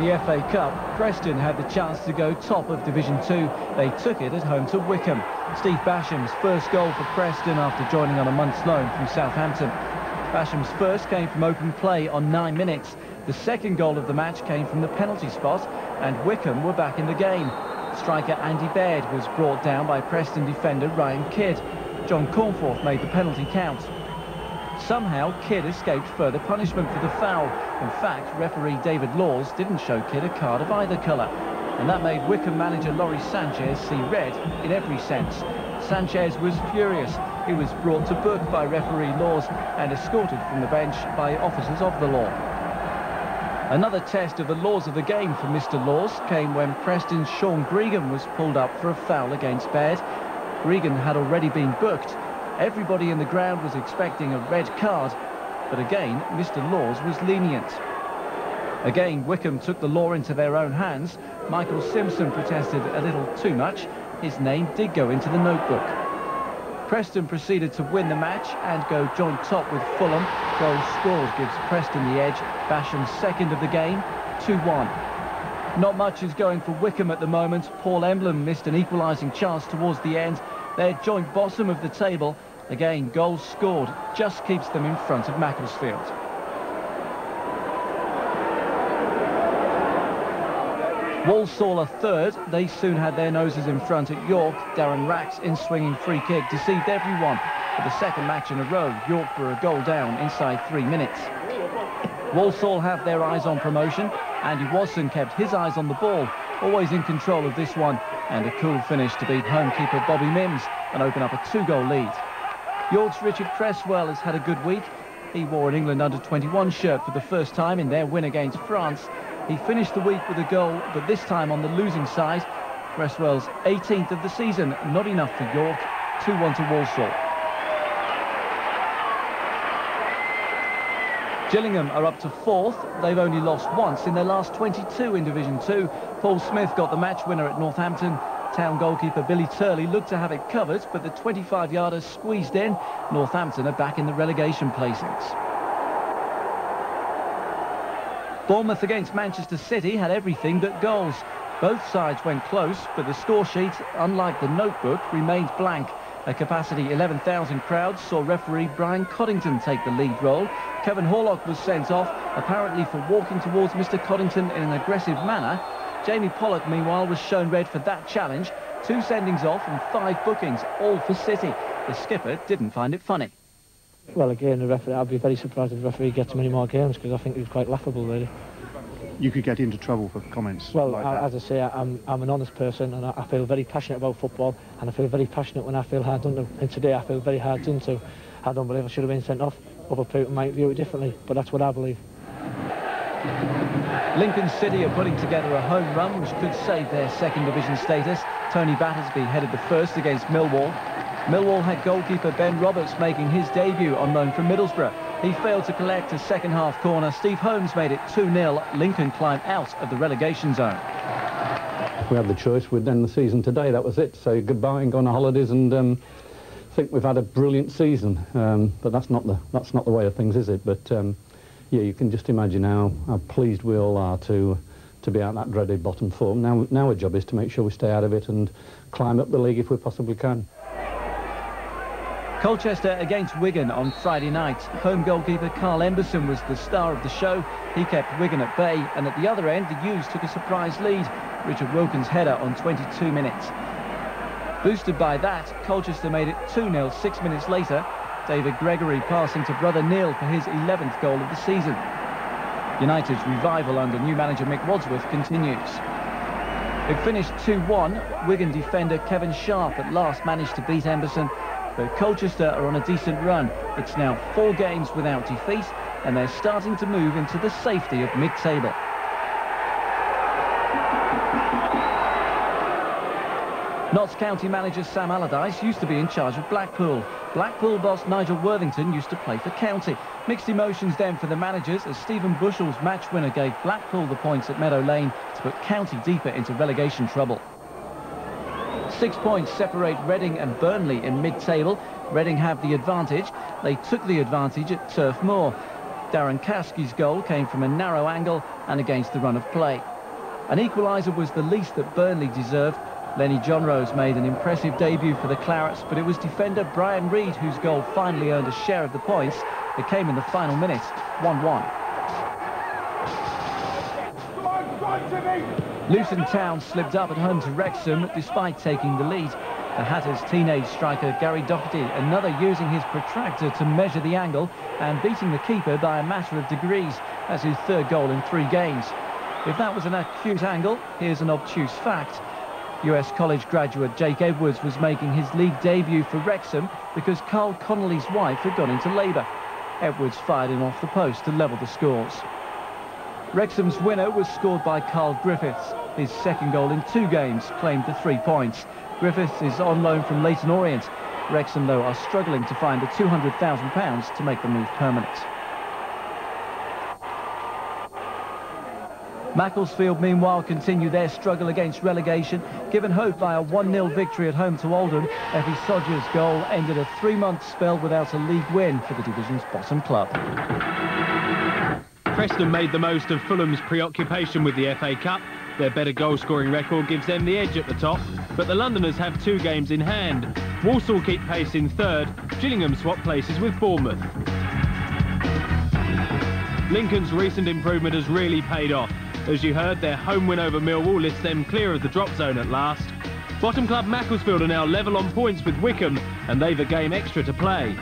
the FA Cup, Preston had the chance to go top of Division 2. They took it at home to Wycombe. Steve Basham's first goal for Preston after joining on a month's loan from Southampton. Basham's first came from open play on 9 minutes. The second goal of the match came from the penalty spot, and Wycombe were back in the game. Striker Andy Baird was brought down by Preston defender Ryan Kidd. John Cornforth made the penalty count. Somehow, Kidd escaped further punishment for the foul. In fact, referee David Laws didn't show Kidd a card of either colour. And that made Wycombe manager Laurie Sanchez see red in every sense. Sanchez was furious. He was brought to book by referee Laws and escorted from the bench by officers of the law. Another test of the laws of the game for Mr. Laws came when Preston's Sean Gregan was pulled up for a foul against Baird. Gregan had already been booked. Everybody in the ground was expecting a red card, but again, Mr. Laws was lenient. Again, Wycombe took the law into their own hands. Michael Simpson protested a little too much. His name did go into the notebook. Preston proceeded to win the match and go joint top with Fulham. Goals scored gives Preston the edge. Basham's second of the game, 2-1. Not much is going for Wycombe at the moment. Paul Emblem missed an equalising chance towards the end. They're joint bottom of the table. Again, goals scored just keeps them in front of Macclesfield. Walsall are third. They soon had their noses in front at York. Darren Rack's in-swinging free kick deceived everyone. For the second match in a row, York were a goal down inside 3 minutes. Walsall have their eyes on promotion. Andy Watson kept his eyes on the ball, always in control of this one, and a cool finish to beat homekeeper Bobby Mims and open up a 2-goal lead. York's Richard Cresswell has had a good week. He wore an England under-21 shirt for the first time in their win against France. He finished the week with a goal, but this time on the losing side. Cresswell's 18th of the season, not enough for York. 2-1 to Walsall. Gillingham are up to 4th. They've only lost once in their last 22 in Division 2. Paul Smith got the match winner at Northampton. Town goalkeeper Billy Turley looked to have it covered, but the 25-yarder squeezed in. Northampton are back in the relegation placings. Bournemouth against Manchester City had everything but goals. Both sides went close, but the score sheet, unlike the notebook, remained blank. A capacity 11,000 crowd saw referee Brian Coddington take the lead role. Kevin Horlock was sent off, apparently for walking towards Mr. Coddington in an aggressive manner. Jamie Pollock, meanwhile, was shown red for that challenge. 2 sendings off and 5 bookings, all for City. The skipper didn't find it funny. Well, again, the referee, I'd be very surprised if the referee gets many more games, because I think it was quite laughable, really. You could get into trouble for comments well, like that. As I say, I'm an honest person, and I feel very passionate about football, and I feel very passionate when I feel hard done to. And today I feel very hard done to. I don't believe I should have been sent off. Other people might view it differently, but that's what I believe. Lincoln City are putting together a home run which could save their second division status. Tony Battersby headed the first against Millwall. Millwall had goalkeeper Ben Roberts making his debut on loan from Middlesbrough. He failed to collect a second-half corner. Steve Holmes made it 2-0. Lincoln climbed out of the relegation zone. If we had the choice, we'd end the season today. That was it. Say goodbye and go on holidays, and think we've had a brilliant season. But that's not the way of things, is it? But yeah, you can just imagine how pleased we all are to be out that dreaded bottom 4. Now our job is to make sure we stay out of it and climb up the league if we possibly can. Colchester against Wigan on Friday night. Home goalkeeper Carl Emberson was the star of the show. He kept Wigan at bay, and at the other end, the U's took a surprise lead. Richard Wilkins' header on 22 minutes. Boosted by that, Colchester made it 2-0 6 minutes later. David Gregory passing to brother Neil for his 11th goal of the season. United's revival under new manager Mick Wadsworth continues. It finished 2-1. Wigan defender Kevin Sharp at last managed to beat Emberson, but Colchester are on a decent run. It's now 4 games without defeat, and they're starting to move into the safety of mid-table. Notts County manager Sam Allardyce used to be in charge of Blackpool. Blackpool boss Nigel Worthington used to play for County. Mixed emotions then for the managers as Stephen Bushell's match winner gave Blackpool the points at Meadow Lane to put County deeper into relegation trouble. 6 points separate Reading and Burnley in mid-table. Reading have the advantage. They took the advantage at Turf Moor. Darren Caskey's goal came from a narrow angle and against the run of play. An equaliser was the least that Burnley deserved. Lenny Johnrose made an impressive debut for the Clarets, but it was defender Brian Reid whose goal finally earned a share of the points. It came in the final minute, 1-1. Luton Town slipped up at home to Wrexham despite taking the lead. The Hatters' teenage striker Gary Doherty, another using his protractor to measure the angle and beating the keeper by a matter of degrees. That's his third goal in 3 games. If that was an acute angle, here's an obtuse fact. US college graduate Jake Edwards was making his league debut for Wrexham because Carl Connolly's wife had gone into labour. Edwards fired him off the post to level the scores. Wrexham's winner was scored by Carl Griffiths. His second goal in 2 games claimed the 3 points. Griffiths is on loan from Leyton Orient. Wrexham, though, are struggling to find the £200,000 to make the move permanent. Macclesfield, meanwhile, continue their struggle against relegation. Given hope by a 1-0 victory at home to Oldham, Effie Sodger's goal ended a 3-month spell without a league win for the division's bottom club. Preston made the most of Fulham's preoccupation with the FA Cup. Their better goal-scoring record gives them the edge at the top, but the Londoners have 2 games in hand. Walsall keep pace in 3rd. Gillingham swap places with Bournemouth. Lincoln's recent improvement has really paid off. As you heard, their home win over Millwall lifts them clear of the drop zone at last. Bottom club Macclesfield are now level on points with Wycombe, and they've a game extra to play.